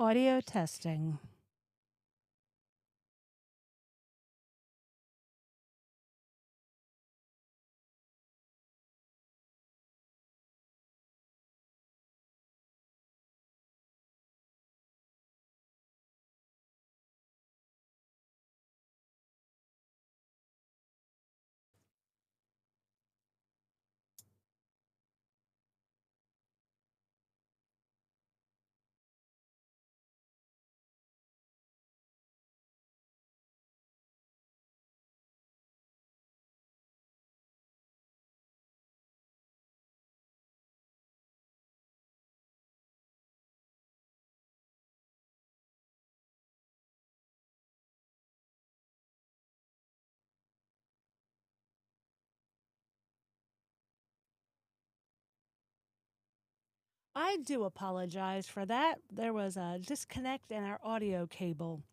Audio testing. I do apologize for that. There was a disconnect in our audio cable.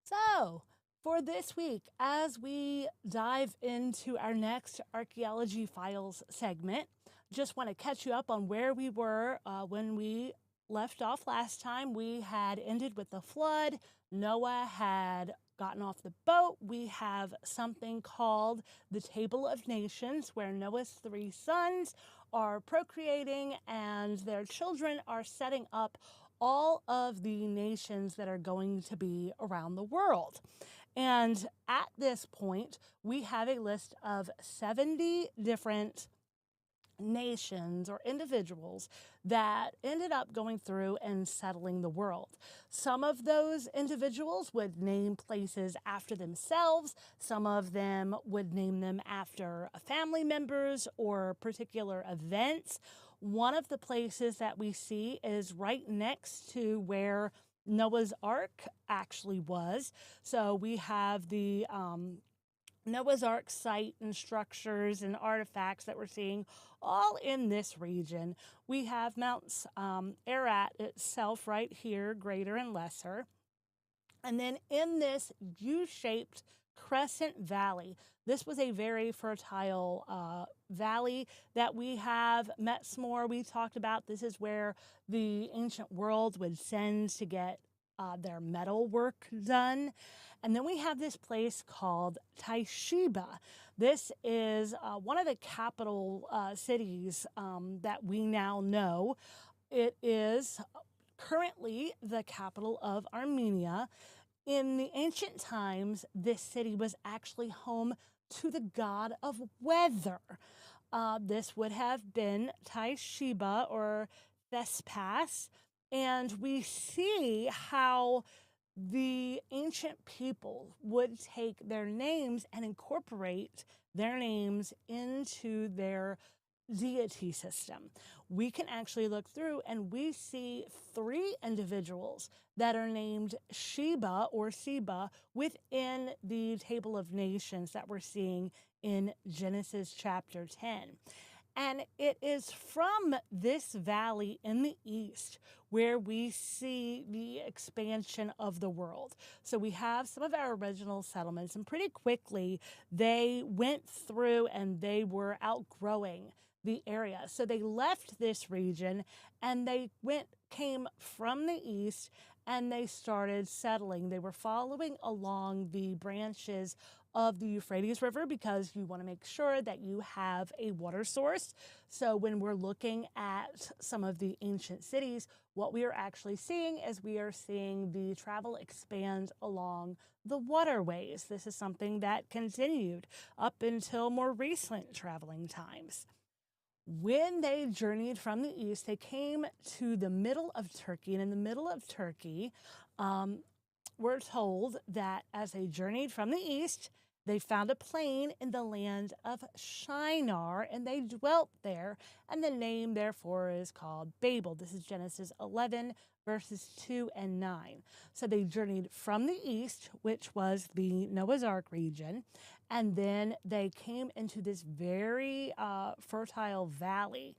So, for this week, as we dive into our next Archaeology Files segment, just want to catch you up on where we were when we left off last time. We had ended with the flood. Noah had gotten off the boat. We have something called the Table of Nations, where Noah's 3 sons are procreating and their children are setting up all of the nations that are going to be around the world. And at this point, we have a list of 70 different nations or individuals that ended up going through and settling the world. Some of those individuals would name places after themselves. Some of them would name them after family members or particular events. One of the places that we see is right next to where Noah's Ark actually was. So we have the Noah's Ark site and structures and artifacts that we're seeing all in this region. We have Mounts Ararat itself right here, greater and lesser. And then in this U-shaped crescent valley, this was a very fertile valley that we have. Metzmore, we talked about. This is where the ancient world would send to get their metal work done. And then we have this place called Taisheba. This is one of the capital cities that we now know. It is currently the capital of Armenia. In the ancient times, this city was actually home to the god of weather. This would have been Taisheba or Thespas. And we see how the ancient people would take their names and incorporate their names into their deity system. We can actually look through and we see 3 individuals that are named Sheba or Seba within the Table of Nations that we're seeing in Genesis chapter 10. And it is from this valley in the east where we see the expansion of the world. So we have some of our original settlements, and pretty quickly they went through and they were outgrowing the area. So they left this region and they came from the east and they started settling. They were following along the branches of the Euphrates River because you want to make sure that you have a water source. So when we're looking at some of the ancient cities, what we are actually seeing is we are seeing the travel expand along the waterways. This is something that continued up until more recent traveling times. When they journeyed from the east, they came to the middle of Turkey. And in the middle of Turkey, we're told that as they journeyed from the east, they found a plain in the land of Shinar, and they dwelt there, and the name therefore is called Babel. This is Genesis 11, verses 2 and 9. So they journeyed from the east, which was the Noah's Ark region, and then they came into this very fertile valley,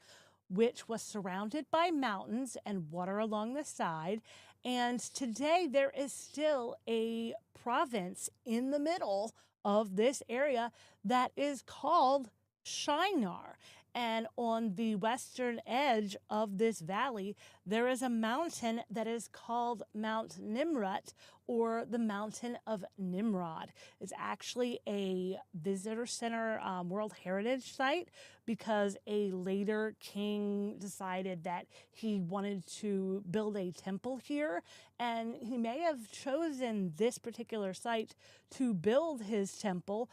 which was surrounded by mountains and water along the side. And today there is still a province in the middle of this area that is called Shinar. And on the western edge of this valley, there is a mountain that is called Mount Nimrut, or the Mountain of Nimrod. It's actually a visitor center World Heritage Site because a later king decided that he wanted to build a temple here, and he may have chosen this particular site to build his temple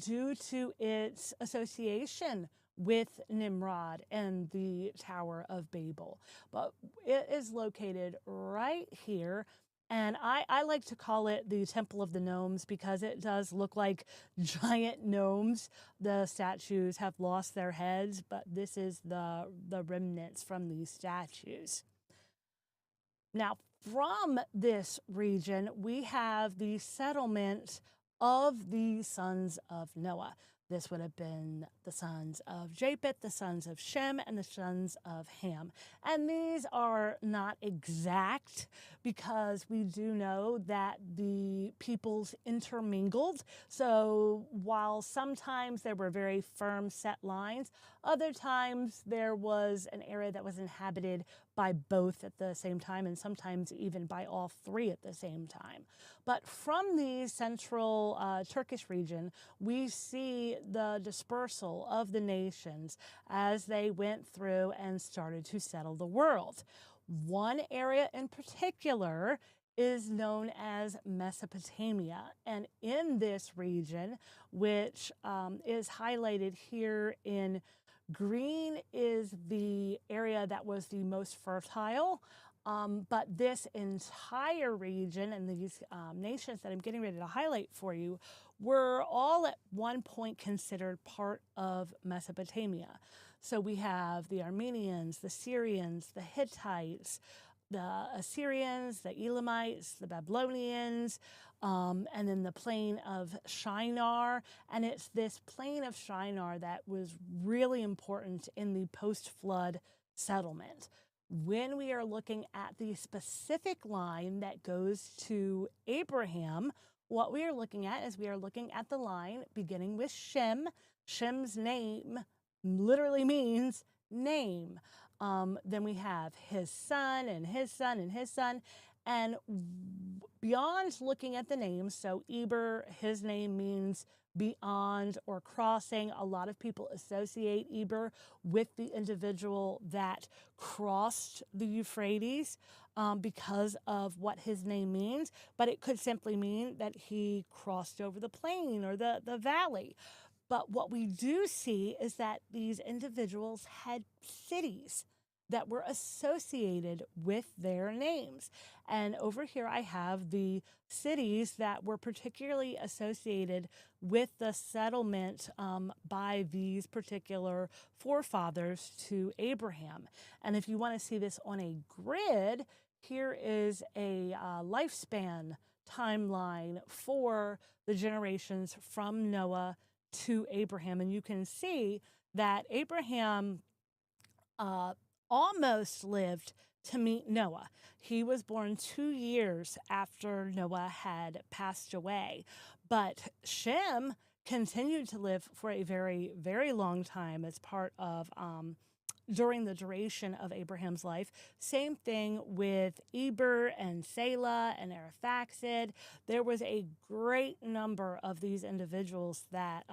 due to its association with Nimrod and the Tower of Babel. But it is located right here. And I like to call it the Temple of the Gnomes because it does look like giant gnomes. The statues have lost their heads, but this is the remnants from these statues. Now, from this region, we have the settlement of the sons of Noah. This would have been the sons of Japheth, the sons of Shem, and the sons of Ham. And these are not exact because we do know that the peoples intermingled. So while sometimes there were very firm set lines, other times there was an area that was inhabited by both at the same time, and sometimes even by all three at the same time. But from the central Turkish region, we see the dispersal of the nations as they went through and started to settle the world. One area in particular is known as Mesopotamia. And in this region, which is highlighted here in green, is the area that was the most fertile. But this entire region and these nations that I'm getting ready to highlight for you were all at one point considered part of Mesopotamia. So we have the Armenians, the Syrians, the Hittites, the Assyrians, the Elamites, the Babylonians, and then the plain of Shinar. And it's this plain of Shinar that was really important in the post-flood settlement. When we are looking at the specific line that goes to Abraham, what we are looking at is we are looking at the line beginning with Shem. Shem's name literally means name. Then we have his son and his son and his son. And beyond looking at the names, so Eber, his name means beyond or crossing. A lot of people associate Eber with the individual that crossed the Euphrates because of what his name means, but it could simply mean that he crossed over the plain or the valley. But what we do see is that these individuals had cities that were associated with their names. And over here I have the cities that were particularly associated with the settlement by these particular forefathers to Abraham. And if you want to see this on a grid, here is a lifespan timeline for the generations from Noah to Abraham. And you can see that Abraham almost lived to meet Noah. He was born 2 years after Noah had passed away. But Shem continued to live for a very, very long time as part of during the duration of Abraham's life. Same thing with Eber and Selah and Arphaxad. There was a great number of these individuals that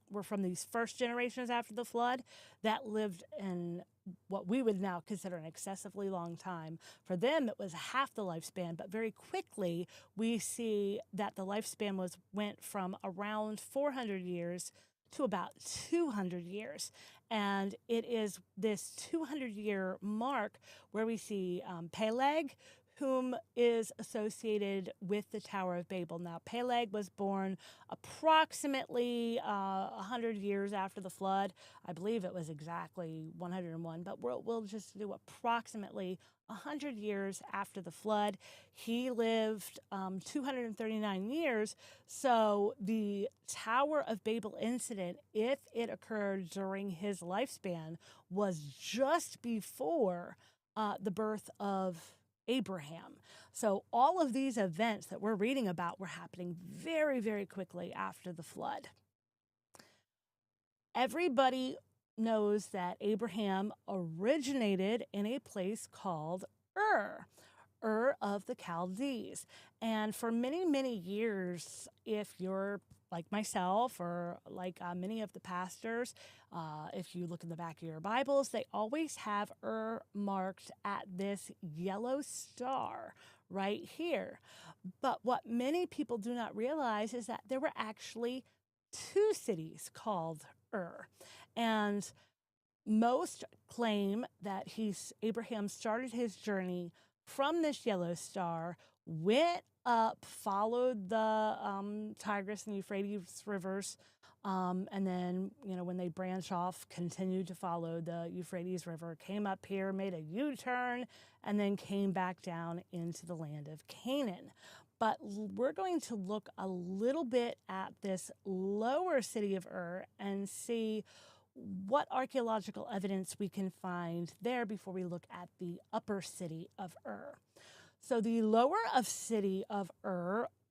were from these first generations after the flood that lived in what we would now consider an excessively long time. For them, it was half the lifespan, but very quickly we see that the lifespan went from around 400 years to about 200 years. And it is this 200-year mark where we see Peleg, whom is associated with the Tower of Babel. Now, Peleg was born approximately 100 years after the flood. I believe it was exactly 101, but we'll just do approximately 100 years after the flood. He lived 239 years. So the Tower of Babel incident, if it occurred during his lifespan, was just before the birth of Abraham. So all of these events that we're reading about were happening very, very quickly after the flood. Everybody knows that Abraham originated in a place called Ur of the Chaldees. And for many, many years, if you're like myself or like many of the pastors, if you look in the back of your Bibles, they always have marked at this yellow star right here. But what many people do not realize is that there were actually two cities called And most claim that Abraham started his journey from this yellow star, went up, followed the Tigris and Euphrates rivers, and then, when they branch off, continued to follow the Euphrates River, came up here, made a U-turn, and then came back down into the land of Canaan. But we're going to look a little bit at this lower city of and see what archaeological evidence we can find there before we look at the upper city of So the lower city of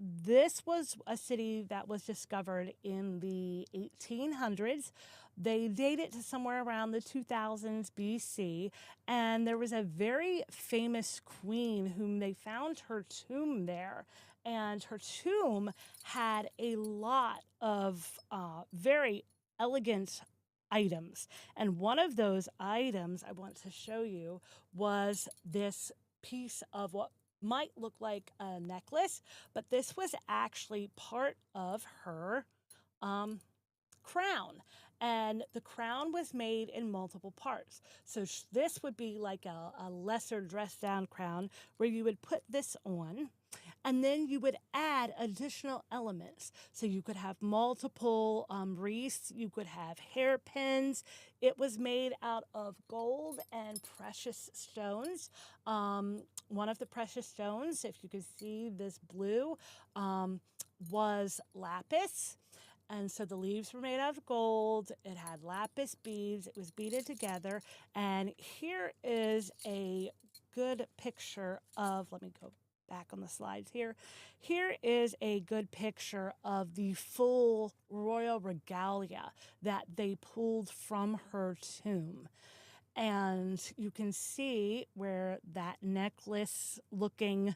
this was a city that was discovered in the 1800s. They date it to somewhere around the 2000s BC, and there was a very famous queen whom they found her tomb there, and her tomb had a lot of very elegant items. And one of those items I want to show you was this piece of what might look like a necklace, but this was actually part of her crown. And the crown was made in multiple parts. So this would be like a lesser dressed down crown where you would put this on, and then you would add additional elements. So you could have multiple wreaths, you could have hairpins. It was made out of gold and precious stones. One of the precious stones, if you could see this blue, was lapis. And so the leaves were made out of gold. It had lapis beads. It was beaded together. And here is a good picture of, let me go back on the slides here. Here is a good picture of the full royal regalia that they pulled from her tomb. And you can see where that necklace looking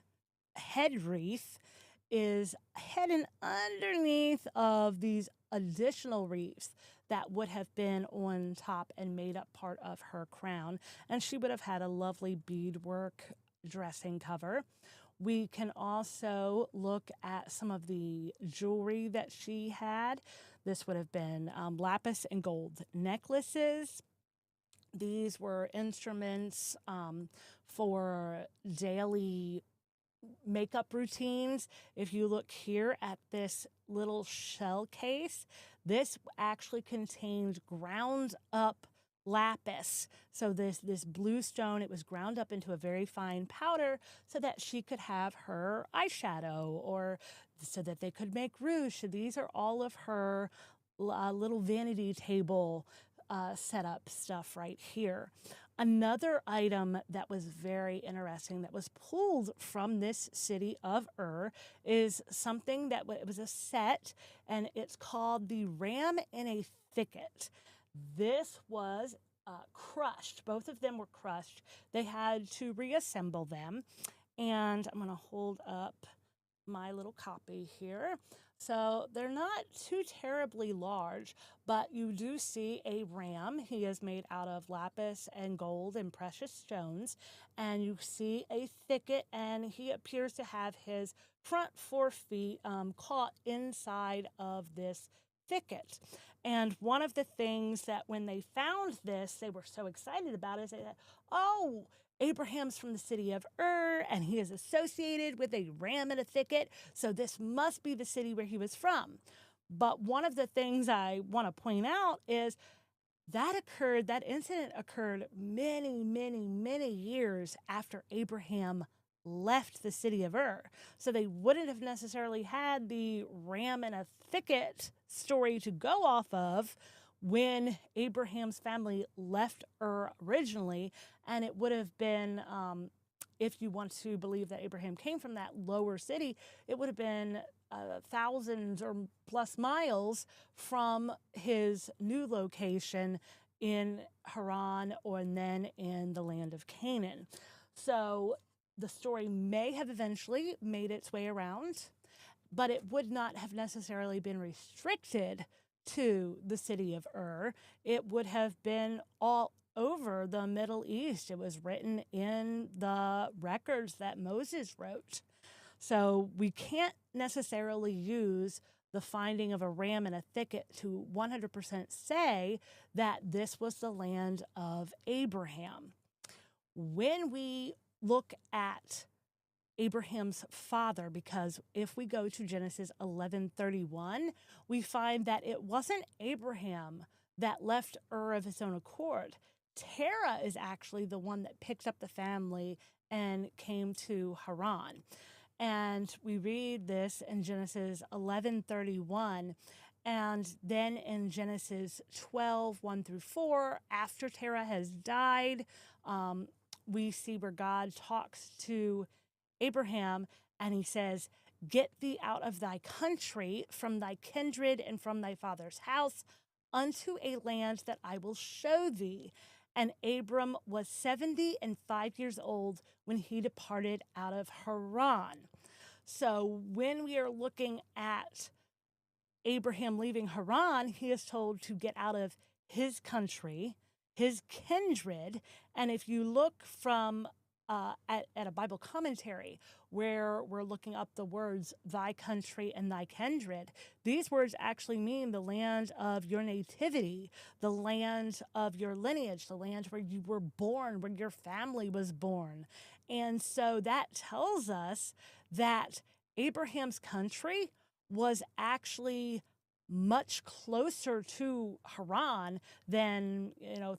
head wreath is hidden underneath of these additional wreaths that would have been on top and made up part of her crown. And she would have had a lovely beadwork dressing cover. We can also look at some of the jewelry that she had. This would have been lapis and gold necklaces. These were instruments for daily makeup routines. If you look here at this little shell case, this actually contained ground up lapis. So this blue stone, it was ground up into a very fine powder so that she could have her eyeshadow, or so that they could make rouge. So these are all of her little vanity table setup stuff right here. Another item that was very interesting that was pulled from this city of is something that it was a set, and it's called the Ram in a Thicket. This was crushed. Both of them were crushed. They had to reassemble them. And I'm going to hold up my little copy here. So they're not too terribly large, but you do see a ram. He is made out of lapis and gold and precious stones. And you see a thicket, and he appears to have his front 4 feet caught inside of this thicket. And one of the things that when they found this, they were so excited about is they said, oh, Abraham's from the city of and he is associated with a ram in a thicket, so this must be the city where he was from. But one of the things I want to point out is that incident occurred many, many, many years after Abraham left the city of So they wouldn't have necessarily had the ram in a thicket story to go off of when Abraham's family left originally. And it would have been, if you want to believe that Abraham came from that lower city, it would have been thousands or plus miles from his new location in Haran or then in the land of Canaan. So the story may have eventually made its way around, but it would not have necessarily been restricted to the city of Ur. It would have been all over the Middle East. It was written in the records that Moses wrote. So we can't necessarily use the finding of a ram in a thicket to 100% say that this was the land of Abraham. When we look at Abraham's father, because if we go to Genesis 11:31, we find that it wasn't Abraham that left Ur of his own accord. Terah is actually the one that picked up the family and came to Haran. And we read this in Genesis 11:31. And then in Genesis 12:1-4, after Terah has died, we see where God talks to Abraham and he says, "Get thee out of thy country, from thy kindred, and from thy father's house, unto a land that I will show thee." And Abram was 75 years old when he departed out of Haran. So when we are looking at Abraham leaving Haran, he is told to get out of his country, his kindred. And if you look from at a Bible commentary where we're looking up the words thy country and thy kindred, these words actually mean the land of your nativity, the land of your lineage, the land where you were born, where your family was born. And so that tells us that Abraham's country was actually much closer to Haran than,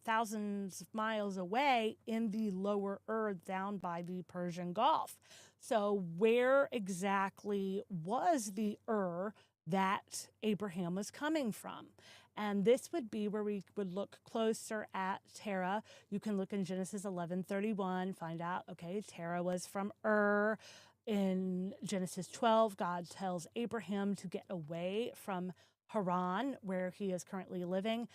thousands of miles away in the lower Ur down by the Persian Gulf. So where exactly was the Ur that Abraham was coming from? And this would be where we would look closer at Terah. You can look in Genesis 11:31, find out, okay, Terah was from Ur. In Genesis 12, God tells Abraham to get away from Haran, where he is currently living,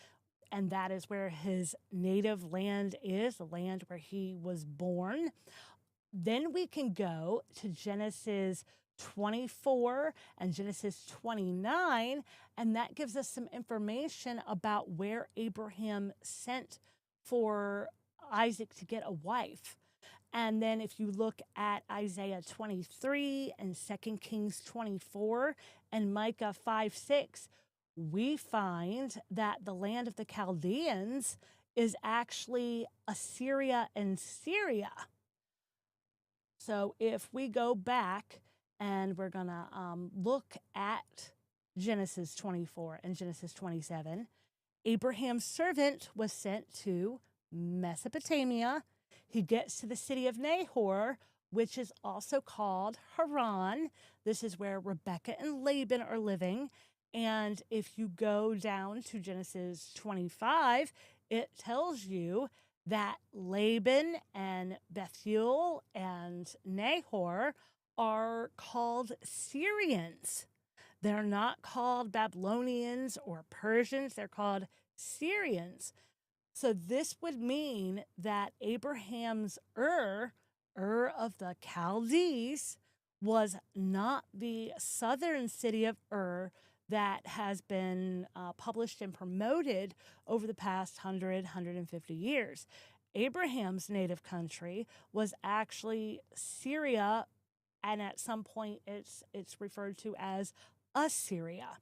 and that is where his native land is, the land where he was born. Then we can go to Genesis 24 and Genesis 29, and that gives us some information about where Abraham sent for Isaac to get a wife. And then if you look at Isaiah 23 and 2 Kings 24 and Micah 5:6, we find that the land of the Chaldeans is actually Assyria and Syria. So if we go back and we're going to look at Genesis 24 and Genesis 27, Abraham's servant was sent to Mesopotamia. He gets to the city of Nahor, which is also called Haran. This is where Rebekah and Laban are living. And if you go down to Genesis 25, it tells you that Laban and Bethuel and Nahor are called Syrians. They're not called Babylonians or Persians. They're called Syrians. So this would mean that Abraham's Ur of the Chaldees, was not the southern city of Ur that has been published and promoted over the past 150 years. Abraham's native country was actually Syria, and at some point it's referred to as Assyria.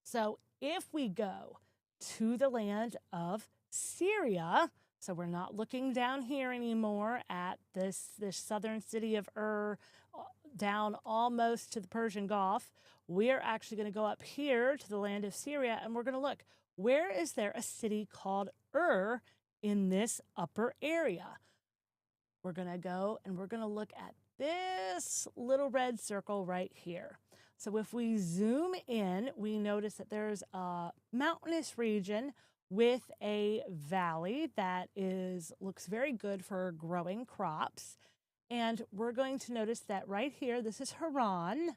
So if we go to the land of Syria, so we're not looking down here anymore at this southern city of Ur, down almost to the Persian Gulf. We're actually going to go up here to the land of Syria, and we're going to look, where is there a city called Ur in this upper area? We're going to go and we're going to look at this little red circle right here. So if we zoom in, we notice that there's a mountainous region with a valley that looks very good for growing crops. And we're going to notice that right here, this is Haran.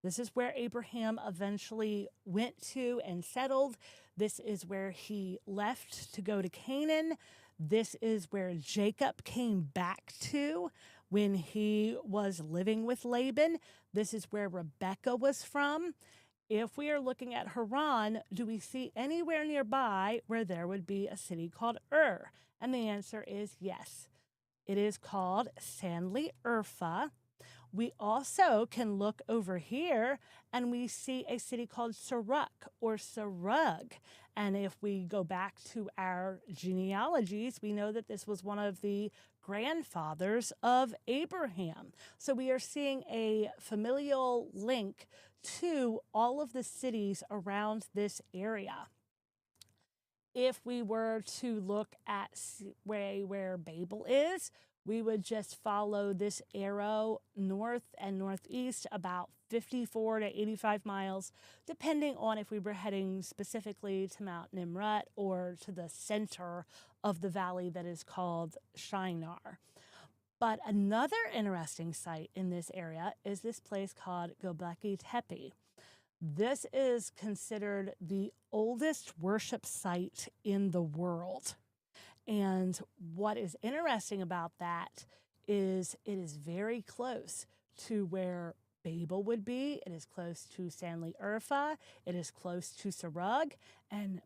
This is where Abraham eventually went to and settled. This is where he left to go to Canaan. This is where Jacob came back to when he was living with Laban. This is where Rebekah was from. If we are looking at Haran, do we see anywhere nearby where there would be a city called Ur? And the answer is yes. It is called Sanli Urfa. We also can look over here and we see a city called Saruk or Sarug. And if we go back to our genealogies, we know that this was one of the grandfathers of Abraham. So we are seeing a familial link to all of the cities around this area. If we were to look at where Babel is, we would just follow this arrow north and northeast about 54 to 85 miles, depending on if we were heading specifically to Mount Nimrut or to the center of the valley that is called Shinar. But another interesting site in this area is this place called Göbekli Tepe. This is considered the oldest worship site in the world. And what is interesting about that is it is very close to where Babel would be. It is close to Sanli Urfa. It is close to Sarug. And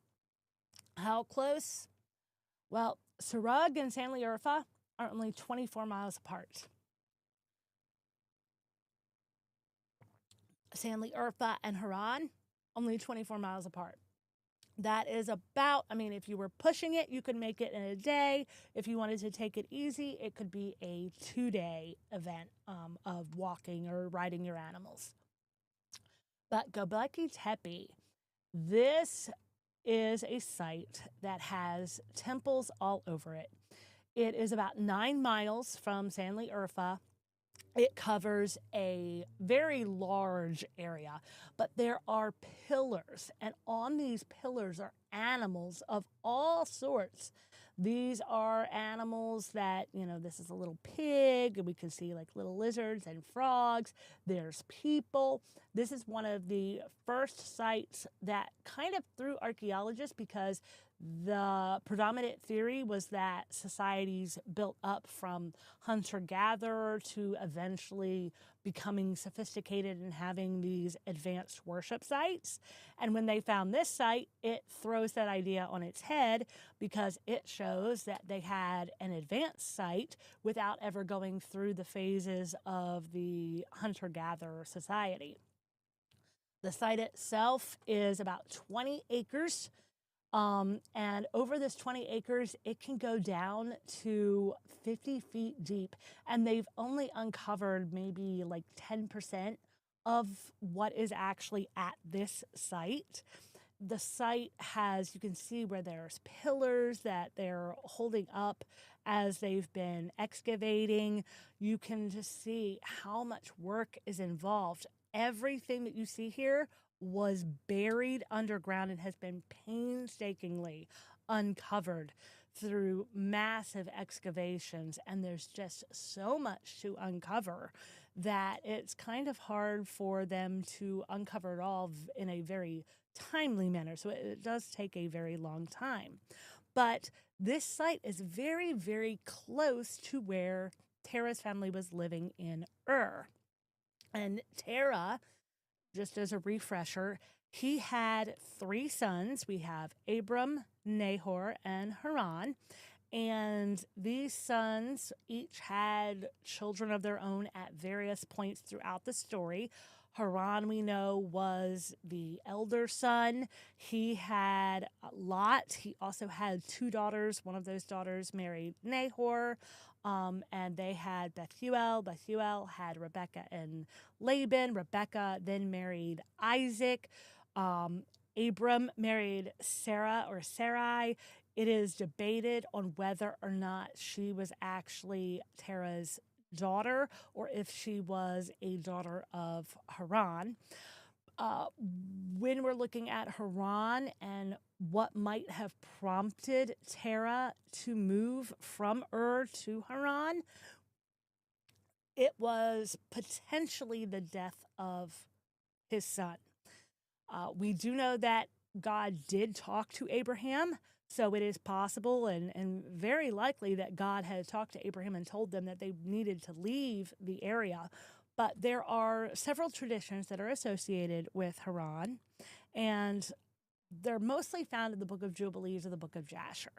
how close? Well, Sarug and Sanli Urfa are only 24 miles apart. Sanli Urfa and Haran, only 24 miles apart. That is about, if you were pushing it, you could make it in a day. If you wanted to take it easy, it could be a 2-day event of walking or riding your animals. But Göbekli Tepe, this is a site that has temples all over it. It is about 9 miles from Sanli Urfa. It covers a very large area, but there are pillars, and on these pillars are animals of all sorts. These are animals that, this is a little pig, and we can see like little lizards and frogs. There's people. This is one of the first sites that kind of threw archaeologists, because the predominant theory was that societies built up from hunter-gatherer to eventually becoming sophisticated and having these advanced worship sites. And when they found this site, it throws that idea on its head, because it shows that they had an advanced site without ever going through the phases of the hunter-gatherer society. The site itself is about 20 acres. And over this 20 acres, it can go down to 50 feet deep. And they've only uncovered maybe like 10% of what is actually at this site. The site has, you can see where there's pillars that they're holding up as they've been excavating. You can just see how much work is involved. Everything that you see here was buried underground and has been painstakingly uncovered through massive excavations. And there's just so much to uncover that it's kind of hard for them to uncover it all in a very timely manner. So it does take a very long time. But this site is very, very close to where Terah's family was living in Ur. And Terah, just as a refresher, he had 3 sons. We have Abram, Nahor, and Haran. And these sons each had children of their own at various points throughout the story. Haran, we know, was the elder son. He had Lot. He also had 2 daughters. One of those daughters married Nahor. And they had Bethuel. Bethuel had Rebekah and Laban. Rebekah then married Isaac. Abram married Sarah or Sarai. It is debated on whether or not she was actually Terah's daughter or if she was a daughter of Haran. When we're looking at Haran and what might have prompted Terah to move from Ur to Haran, it was potentially the death of his son. We do know that God did talk to Abraham, so it is possible and very likely that God had talked to Abraham and told them that they needed to leave the area. But there are several traditions that are associated with Haran, and they're mostly found in the book of Jubilees or the book of Jasher.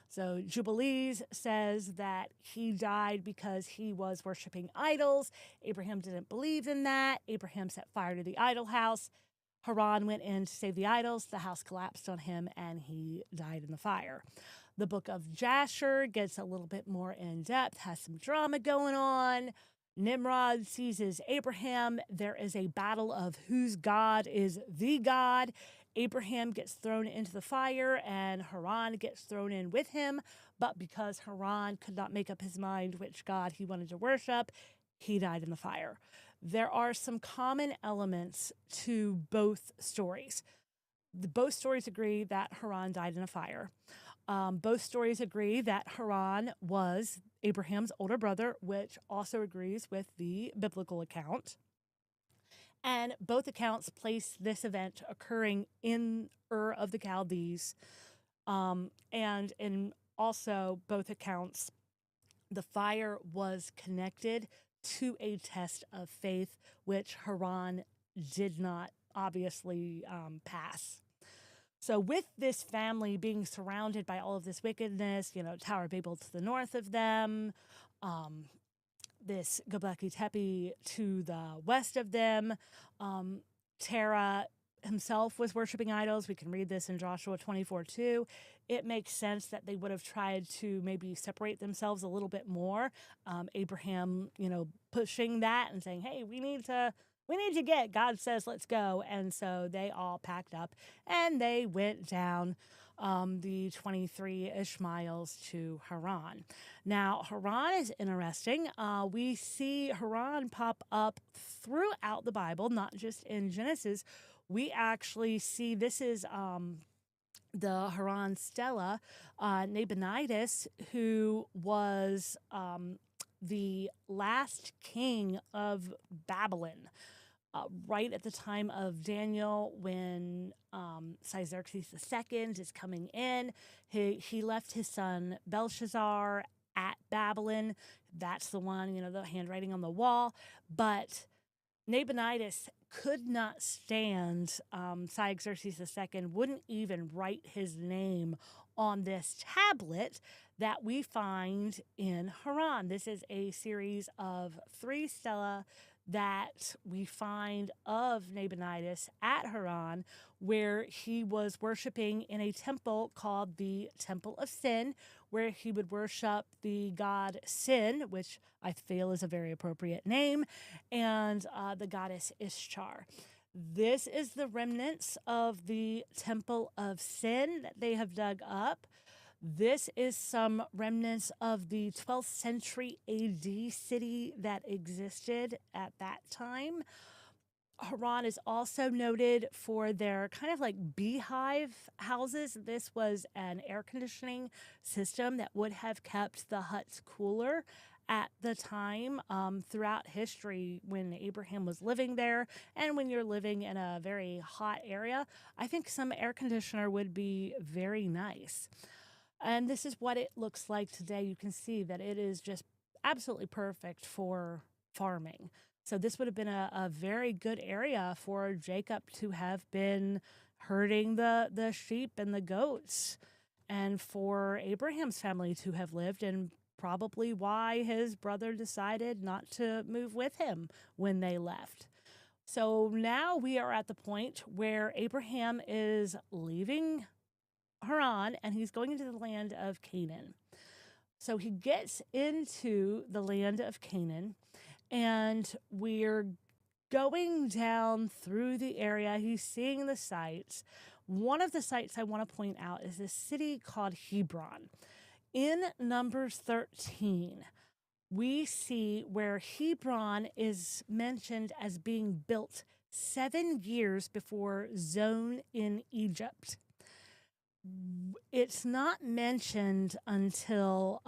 So Jubilees says that he died because he was worshiping idols. Abraham didn't believe in that. Abraham set fire to the idol house. Haran went in to save the idols. The house collapsed on him and he died in the fire. The book of Jasher gets a little bit more in depth, has some drama going on. Nimrod seizes Abraham. There is a battle of whose God is the God. Abraham gets thrown into the fire and Haran gets thrown in with him. But because Haran could not make up his mind which God he wanted to worship, he died in the fire. There are some common elements to both stories. Both stories agree that Haran died in a fire. Both stories agree that Haran was Abraham's older brother, which also agrees with the biblical account. And both accounts place this event occurring in Ur of the Chaldees. And in also both accounts, the fire was connected to a test of faith, which Haran did not obviously pass. So with this family being surrounded by all of this wickedness, Tower of Babel to the north of them, this Göbekli Tepe to the west of them, Terah himself was worshiping idols. We can read this in Joshua 24:2. It makes sense that they would have tried to maybe separate themselves a little bit more. Abraham, pushing that and saying, hey, we need to get, God says, let's go. And so they all packed up and they went down the 23-ish miles to Haran. Now, Haran is interesting. We see Haran pop up throughout the Bible, not just in Genesis. We actually see this is the Haran Stella, Nabonidus, who was the last king of Babylon. Right at the time of Daniel, when Xerxes II is coming in, he left his son Belshazzar at Babylon. That's the one, the handwriting on the wall. But Nabonidus could not stand Xerxes II, wouldn't even write his name on this tablet that we find in Haran. This is a series of 3 stela that we find of Nabonidus at Haran, where he was worshiping in a temple called the Temple of Sin, where he would worship the god Sin, which I feel is a very appropriate name, and the goddess Ishtar. This is the remnants of the Temple of Sin that they have dug up. This is some remnants of the 12th century AD city that existed at that time. Haran is also noted for their kind of like beehive houses. This was an air conditioning system that would have kept the huts cooler at the time throughout history when Abraham was living there. And when you're living in a very hot area, I think some air conditioner would be very nice. And this is what it looks like today. You can see that it is just absolutely perfect for farming. So this would have been a very good area for Jacob to have been herding the sheep and the goats, and for Abraham's family to have lived, and probably why his brother decided not to move with him when they left. So now we are at the point where Abraham is leaving Haran and he's going into the land of Canaan. So he gets into the land of Canaan, and we're going down through the area. He's seeing the sights. One of the sites I want to point out is a city called Hebron. In Numbers 13, we see where Hebron is mentioned as being built 7 years before Zoan in Egypt. It's not mentioned until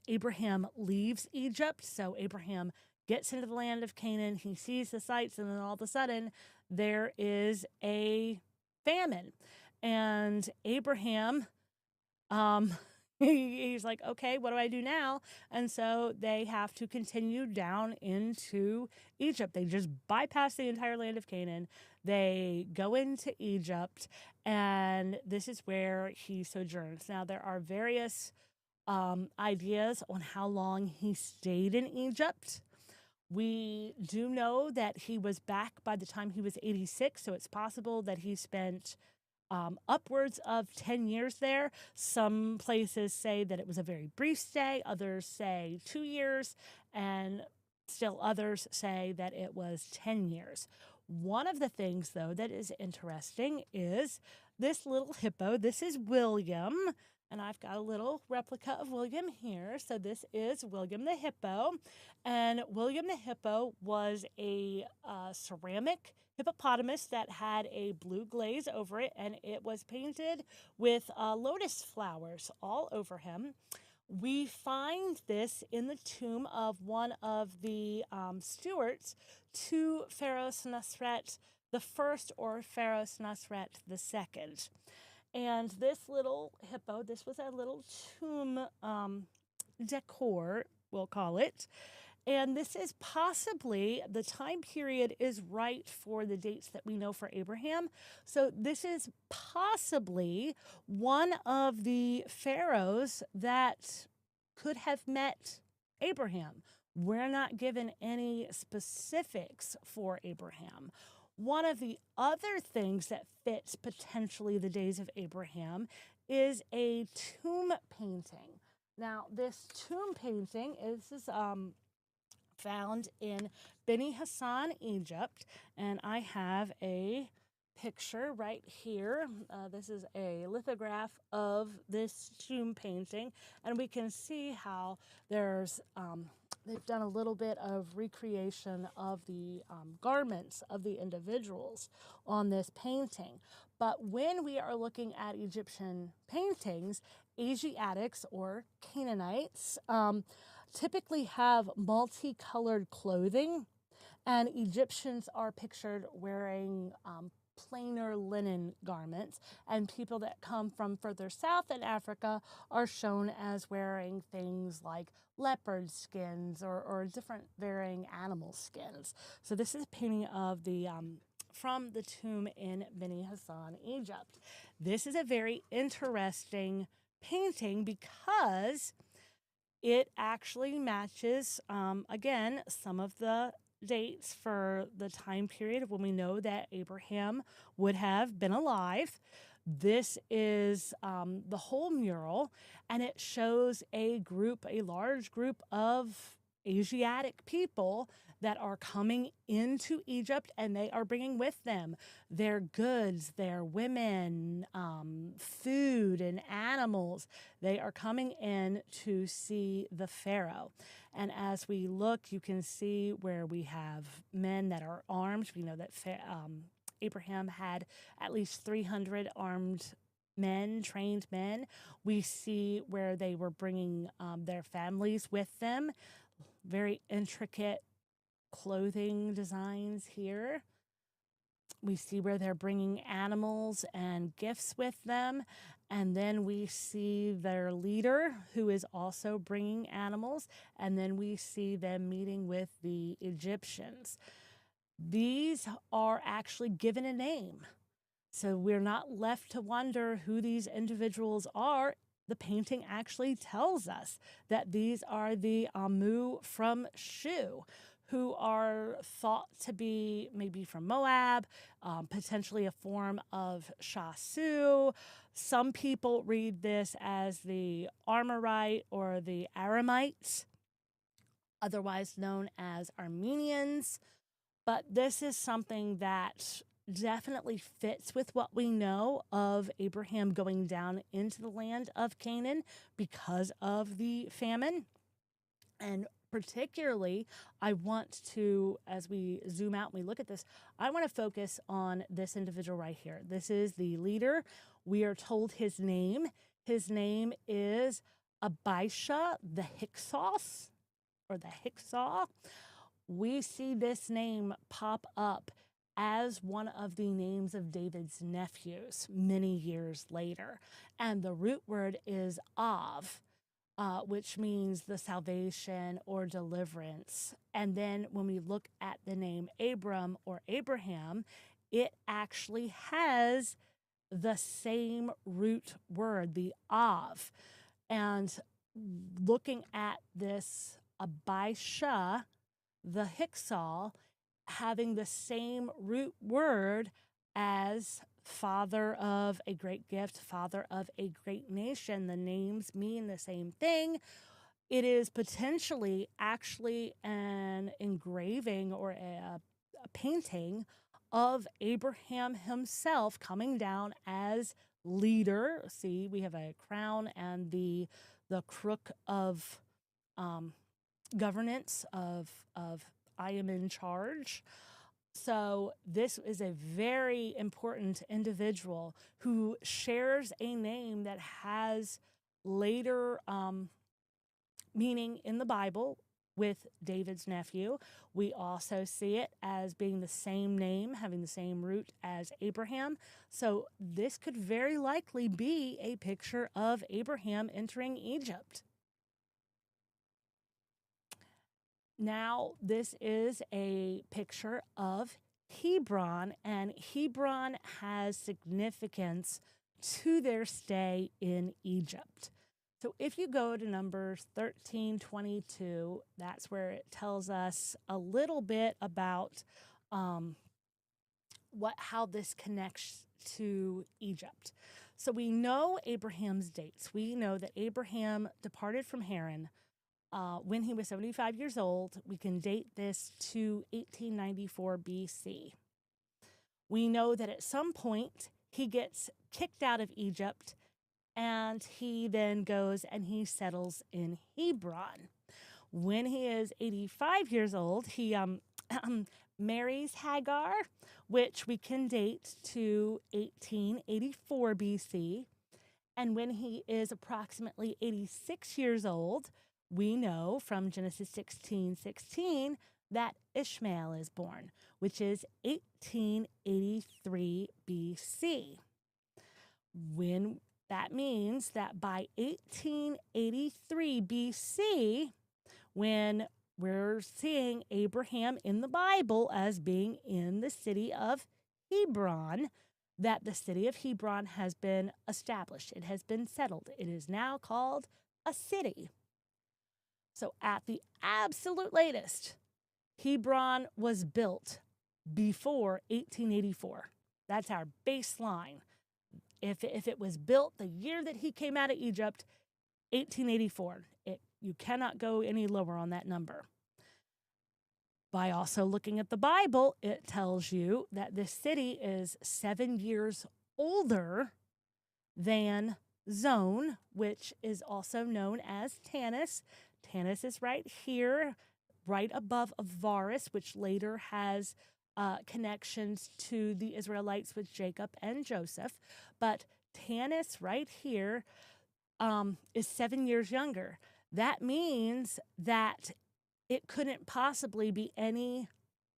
Abraham leaves Egypt. So Abraham gets into the land of Canaan. He sees the sights, and then all of a sudden, there is a famine. And Abraham, um, he's like, okay, what do I do now? And so they have to continue down into Egypt. They just bypass the entire land of Canaan. They go into Egypt, and this is where he sojourns. Now, there are various ideas on how long he stayed in Egypt. We do know that he was back by the time he was 86, so it's possible that he spent upwards of 10 years there. Some places say that it was a very brief stay, others say 2 years, and still others say that it was 10 years. One of the things, though, that is interesting is this little hippo. This is William, and I've got a little replica of William here. So this is William the hippo, and William the hippo was a ceramic hippopotamus that had a blue glaze over it, and it was painted with lotus flowers all over him. We find this in the tomb of one of the stewards to Pharaoh Senusret the first or Pharaoh Senusret the second. And this little hippo, this was a little tomb decor, we'll call it. And this is possibly, the time period is right for the dates that we know for Abraham. So this is possibly one of the pharaohs that could have met Abraham. We're not given any specifics for Abraham. One of the other things that fits potentially the days of Abraham is a tomb painting. Now, this tomb painting is found in Beni Hassan, Egypt, and I have a picture right here. This is a lithograph of this tomb painting, and we can see how there's they've done a little bit of recreation of the garments of the individuals on this painting. But when we are looking at Egyptian paintings, Asiatics or Canaanites typically have multicolored clothing, and Egyptians are pictured wearing plainer linen garments, and people that come from further south in Africa are shown as wearing things like leopard skins or different varying animal skins. So this is a painting of the from the tomb in Beni Hassan, Egypt. This is a very interesting painting because it actually matches, again, some of the dates for the time period when we know that Abraham would have been alive. This is the whole mural, and it shows a large group of Asiatic people that are coming into Egypt, and they are bringing with them their goods, their women, food, and animals. They are coming in to see the Pharaoh. And as we look, you can see where we have men that are armed. We know that Abraham had at least 300 armed men, trained men. We see where they were bringing their families with them. Very intricate clothing designs here. We see where they're bringing animals and gifts with them. And then we see their leader, who is also bringing animals. And then we see them meeting with the Egyptians. These are actually given a name. So we're not left to wonder who these individuals are. The painting actually tells us that these are the Amu from Shu, who are thought to be maybe from Moab, potentially a form of Shasu. Some people read this as the Amorite or the Aramites, otherwise known as Armenians. But this is something that definitely fits with what we know of Abraham going down into the land of Canaan because of the famine. And particularly, I want to, as we zoom out and we look at this, I want to focus on this individual right here. This is the leader. We are told his name. His name is Abisha the Hyksos, or the Hyksaw. we see this name pop up as one of the names of David's nephews many years later. And the root word is Av, which means the salvation or deliverance. And then when we look at the name Abram or Abraham, it actually has the same root word, the Av. And looking at this Abisha, the Hicksal, having the same root word as father of a great gift, father of a great nation. The names mean the same thing. It is potentially actually an engraving or a painting of Abraham himself coming down as leader. See, we have a crown and the crook of governance of I am in charge. So this is a very important individual who shares a name that has later meaning in the Bible with David's nephew. We also see it as being the same name, having the same root as Abraham. So this could very likely be a picture of Abraham entering Egypt. Now, this is a picture of Hebron, and Hebron has significance to their stay in Egypt. So if you go to Numbers 13:22, that's where it tells us a little bit about how this connects to Egypt. So we know Abraham's dates. We know that Abraham departed from Haran when he was 75 years old. We can date this to 1894 BC. We know that at some point he gets kicked out of Egypt and he then goes and he settles in Hebron. When he is 85 years old, he marries Hagar, which we can date to 1884 BC. And when he is approximately 86 years old, we know from Genesis 16:16 that Ishmael is born, which is 1883 BC. When that means that by 1883 BC, when we're seeing Abraham in the Bible as being in the city of Hebron, that the city of Hebron has been established. It has been settled. It is now called a city. So at the absolute latest, Hebron was built before 1884. That's our baseline. If it was built the year that he came out of Egypt, 1884, you cannot go any lower on that number. By also looking at the Bible, it tells you that this city is 7 years older than Zone, which is also known as Tanis. Tanis is right here, right above Avaris, which later has connections to the Israelites with Jacob and Joseph. But Tanis right here is 7 years younger. That means that it couldn't possibly be any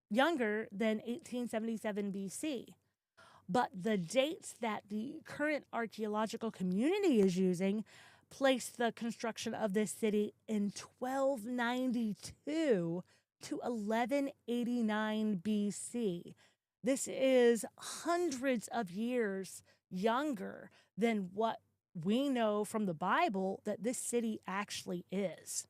younger than 1877 BC. But the dates that the current archaeological community is using place the construction of this city in 1292 to 1189 BC. This is hundreds of years younger than what we know from the Bible that this city actually is.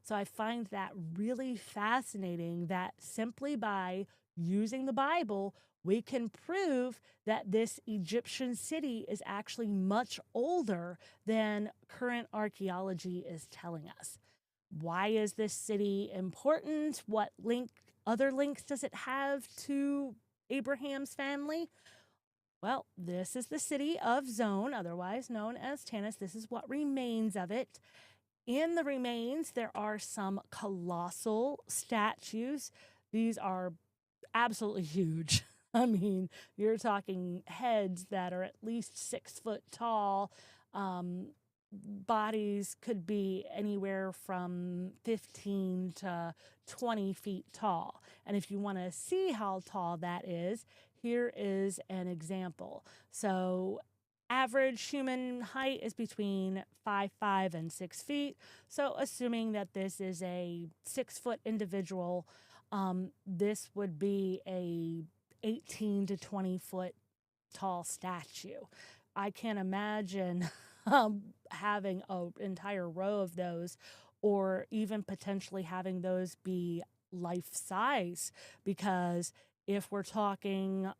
So I find that really fascinating that simply by using the Bible, we can prove that this Egyptian city is actually much older than current archaeology is telling us. Why is this city important? What other links does it have to Abraham's family? Well, this is the city of Zone, otherwise known as Tanis. This is what remains of it. In the remains, there are some colossal statues. These are absolutely huge. I mean, you're talking heads that are at least 6 foot tall. bodies could be anywhere from 15 to 20 feet tall. And if you want to see how tall that is, here is an example. So average human height is between 5'5" and 6 feet. So assuming that this is a 6-foot individual, this would be a 18 to 20 foot tall statue. I can't imagine having an entire row of those, or even potentially having those be life size, because if we're talking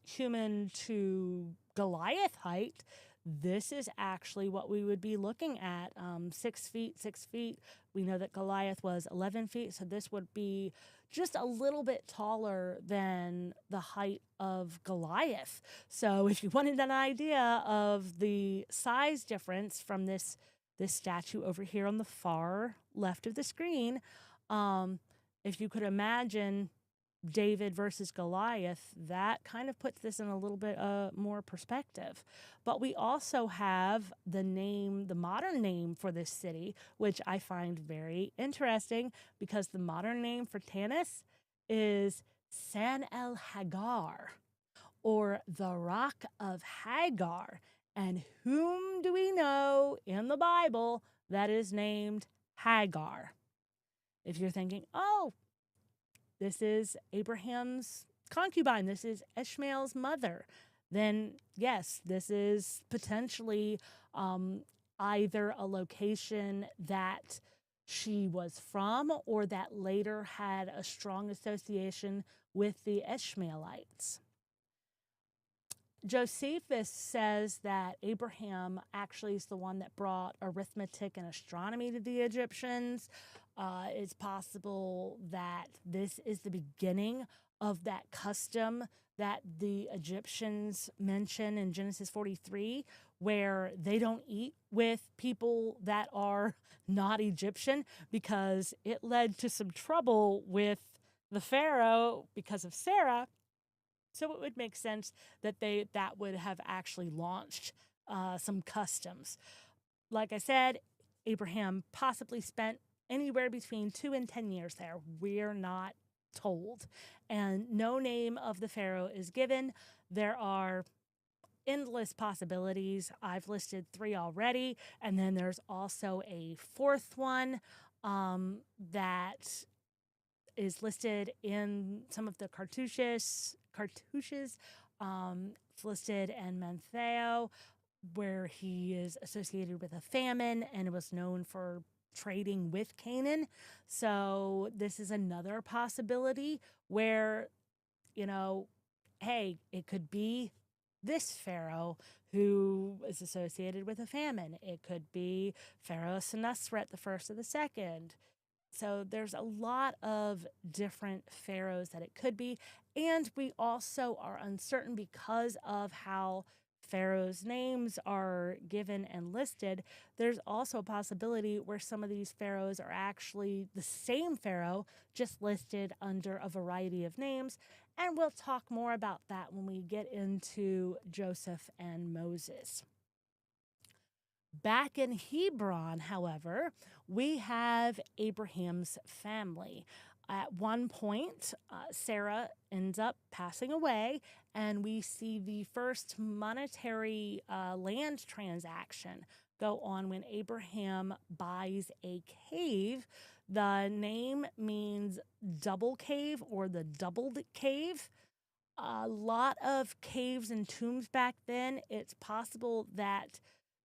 human to Goliath height, this is actually what we would be looking at. 6 feet, 6 feet. We know that Goliath was 11 feet, so this would be just a little bit taller than the height of Goliath. So if you wanted an idea of the size difference from this statue over here on the far left of the screen, if you could imagine David versus Goliath, that kind of puts this in a little bit more perspective. But we also have the modern name for this city, which I find very interesting, because the modern name for Tanis is San el Hagar, or the Rock of Hagar. And whom do we know in the Bible that is named Hagar? If you're thinking, oh, this is Abraham's concubine, this is Ishmael's mother, then yes, this is potentially either a location that she was from, or that later had a strong association with the Ishmaelites. Josephus says that Abraham actually is the one that brought arithmetic and astronomy to the Egyptians. It's possible that this is the beginning of that custom that the Egyptians mention in Genesis 43, where they don't eat with people that are not Egyptian, because it led to some trouble with the Pharaoh because of Sarah. So it would make sense that that would have actually launched some customs. Like I said, Abraham possibly spent anywhere between 2 and 10 years there. We're not told. And no name of the pharaoh is given. There are endless possibilities. I've listed 3 already. And then there's also a 4th one that is listed in some of the cartouches. It's listed in Mentheo, where he is associated with a famine and was known for trading with Canaan. So this is another possibility where, hey, it could be this pharaoh who is associated with a famine. It could be Pharaoh Senusret the first or the second. So there's a lot of different pharaohs that it could be. And we also are uncertain because of how pharaohs' names are given and listed. There's also a possibility where some of these pharaohs are actually the same pharaoh, just listed under a variety of names. And we'll talk more about that when we get into Joseph and Moses. Back in Hebron, however, we have Abraham's family. At one point, Sarah ends up passing away, and we see the first monetary land transaction go on when Abraham buys a cave. The name means double cave, or the doubled cave. A lot of caves and tombs back then. It's possible that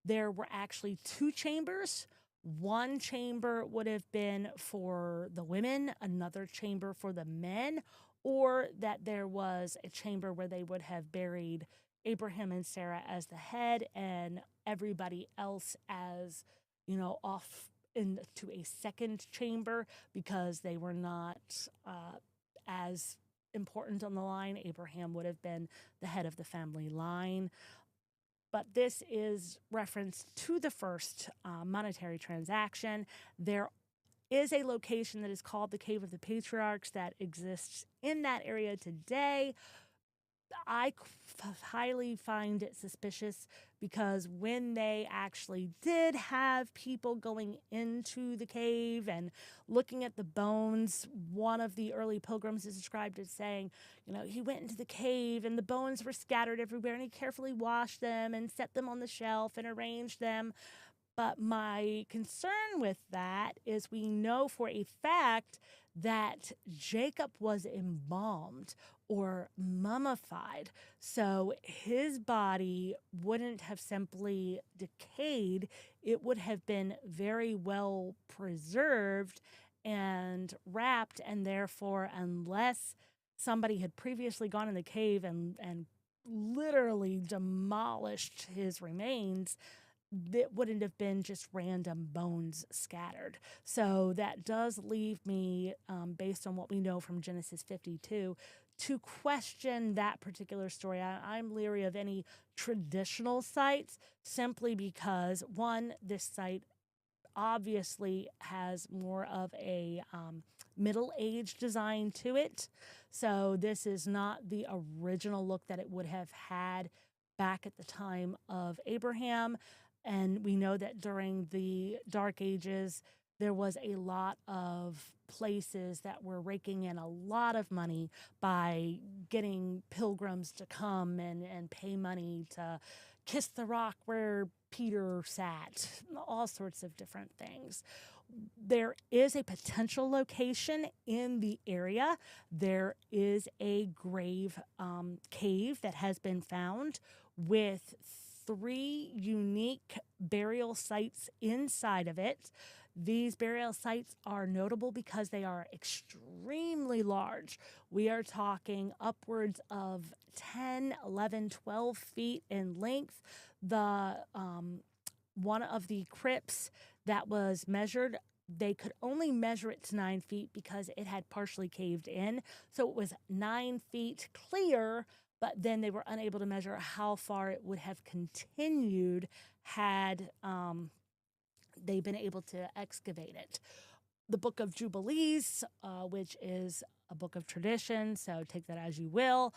there were actually 2 chambers. One chamber would have been for the women, another chamber for the men, or that there was a chamber where they would have buried Abraham and Sarah as the head and everybody else as, off into a second chamber, because they were not as important on the line. Abraham would have been the head of the family line. But this is reference to the first monetary transaction. There is a location that is called the Cave of the Patriarchs that exists in that area today. highly find it suspicious because when they actually did have people going into the cave and looking at the bones, one of the early pilgrims is described as saying, he went into the cave and the bones were scattered everywhere and he carefully washed them and set them on the shelf and arranged them. But my concern with that is we know for a fact that Jacob was embalmed or mummified. So his body wouldn't have simply decayed, it would have been very well preserved and wrapped, and therefore, unless somebody had previously gone in the cave and literally demolished his remains, that wouldn't have been just random bones scattered. So that does leave me, based on what we know from Genesis 52, to question that particular story. I'm leery of any traditional sites simply because, one, this site obviously has more of a middle age design to it. So this is not the original look that it would have had back at the time of Abraham. And we know that during the Dark Ages, there was a lot of places that were raking in a lot of money by getting pilgrims to come and pay money to kiss the rock where Peter sat, all sorts of different things. There is a potential location in the area. There is a grave cave that has been found with 3 unique burial sites inside of it. These burial sites are notable because they are extremely large. We are talking upwards of 10, 11, 12 feet in length. The one of the crypts that was measured, they could only measure it to 9 feet because it had partially caved in. So it was 9 feet clear, but then they were unable to measure how far it would have continued had they been able to excavate it. The Book of Jubilees, which is a book of tradition, so take that as you will,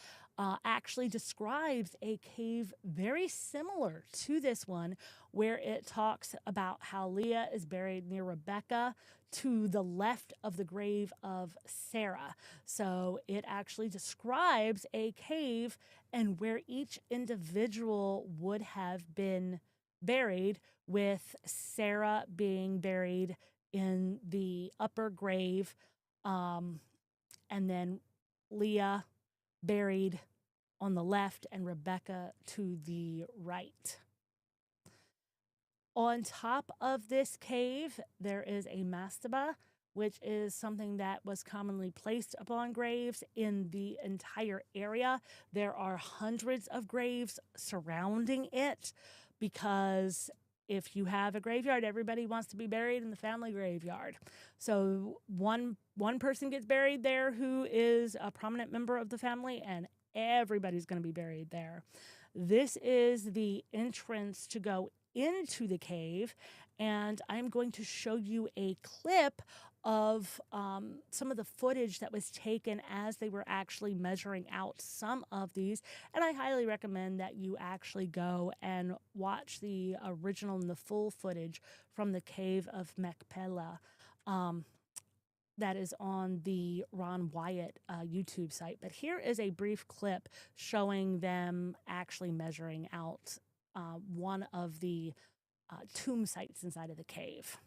actually describes a cave very similar to this one, where it talks about how Leah is buried near Rebecca to the left of the grave of Sarah. So it actually describes a cave and where each individual would have been buried, with Sarah being buried in the upper grave, and then Leah buried on the left and Rebecca to the right. On top of this cave, there is a mastaba, which is something that was commonly placed upon graves in the entire area. There are hundreds of graves surrounding it because if you have a graveyard, everybody wants to be buried in the family graveyard. So one person gets buried there who is a prominent member of the family, and everybody's going to be buried there. This is the entrance to go into the cave, and I'm going to show you a clip of some of the footage that was taken as they were actually measuring out some of these. And I highly recommend that you actually go and watch the original and the full footage from the cave of Machpelah. That is on the Ron Wyatt YouTube site. But here is a brief clip showing them actually measuring out one of the tomb sites inside of the cave.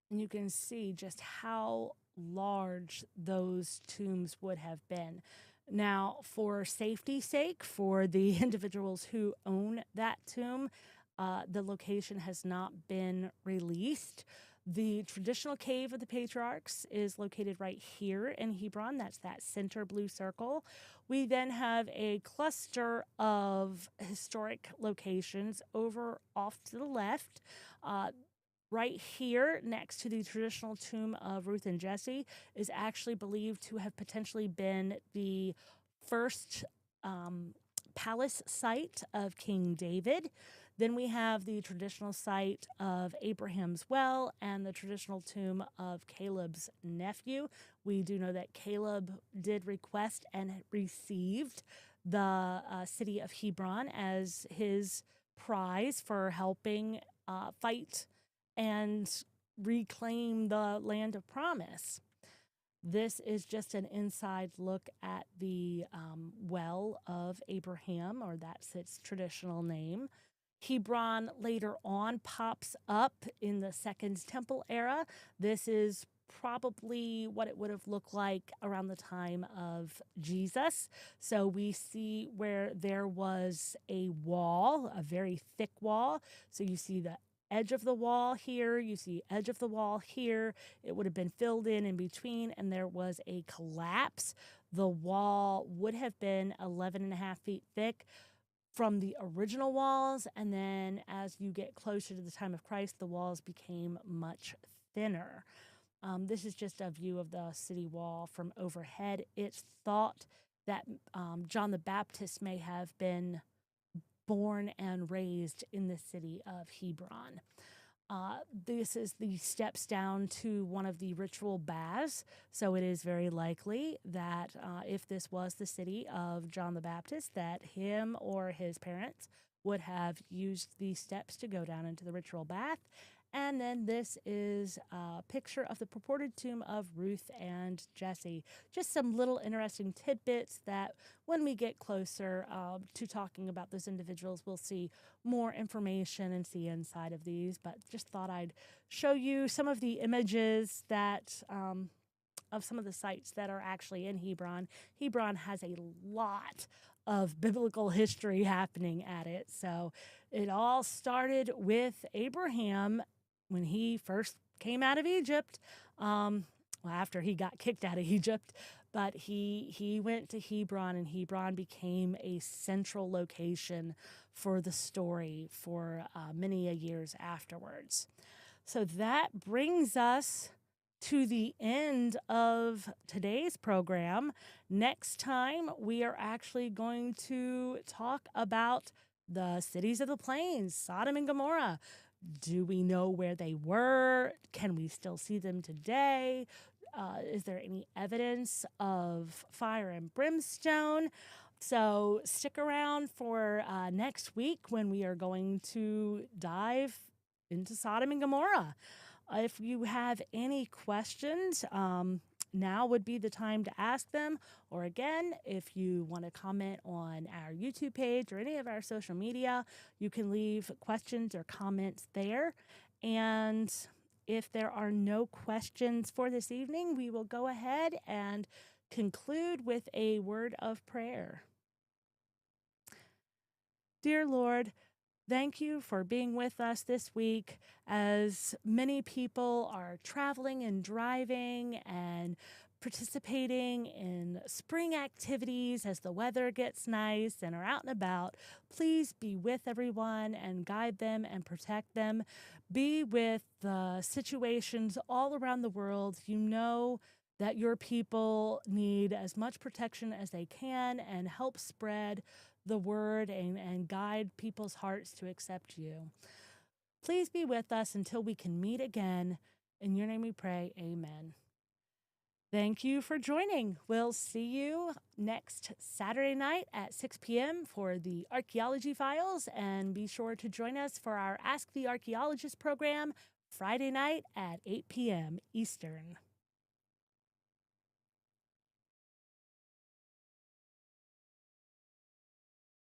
And you can see just how large those tombs would have been. Now, for safety's sake, for the individuals who own that tomb, the location has not been released. The traditional cave of the patriarchs is located right here in Hebron. That's that center blue circle. We then have a cluster of historic locations over off to the left. right here next to the traditional tomb of Ruth and Jesse is actually believed to have potentially been the first palace site of King David. Then we have the traditional site of Abraham's well and the traditional tomb of Caleb's nephew. We do know that Caleb did request and received the city of Hebron as his prize for helping fight and reclaim the land of promise. This is just an inside look at the well of Abraham, or that's its traditional name. Hebron later on pops up in the Second Temple era. This is probably what it would have looked like around the time of Jesus. So we see where there was a wall, a very thick wall. So you see the edge of the wall here, you see edge of the wall here. It would have been filled in between, and there was a collapse. The wall would have been 11.5 feet thick from the original walls, and then as you get closer to the time of Christ, the walls became much thinner. This is just a view of the city wall from overhead. It's thought that John the Baptist may have been born and raised in the city of Hebron. This is the steps down to one of the ritual baths, so it is very likely that if this was the city of John the Baptist, that him or his parents would have used these steps to go down into the ritual bath. And then this is a picture of the purported tomb of Ruth and Jesse. Just some little interesting tidbits that when we get closer to talking about those individuals, we'll see more information and see inside of these. But just thought I'd show you some of the images that of some of the sites that are actually in Hebron. Hebron has a lot of biblical history happening at it. So it all started with Abraham when he first came out of Egypt, after he got kicked out of Egypt, but he went to Hebron, and Hebron became a central location for the story for many years afterwards. So that brings us to the end of today's program. Next time, we are actually going to talk about the cities of the plains, Sodom and Gomorrah. Do we know where they were? Can we still see them today? Is there any evidence of fire and brimstone? So stick around for next week when we are going to dive into Sodom and Gomorrah. If you have any questions, now would be the time to ask them. Or again, if you want to comment on our YouTube page or any of our social media, you can leave questions or comments there. And if there are no questions for this evening, we will go ahead and conclude with a word of prayer. Dear Lord, thank you for being with us this week as many people are traveling and driving and participating in spring activities as the weather gets nice and are out and about. Please be with everyone and guide them and protect them. Be with the situations all around the world. You know that your people need as much protection as they can, and help spread the word and guide people's hearts to accept you. Please be with us until we can meet again. In your name we pray, amen. Thank you for joining. We'll see you next Saturday night at 6 p.m. for the ARK-aeology Files, and be sure to join us for our Ask the Archaeologist program Friday night at 8 p.m. Eastern.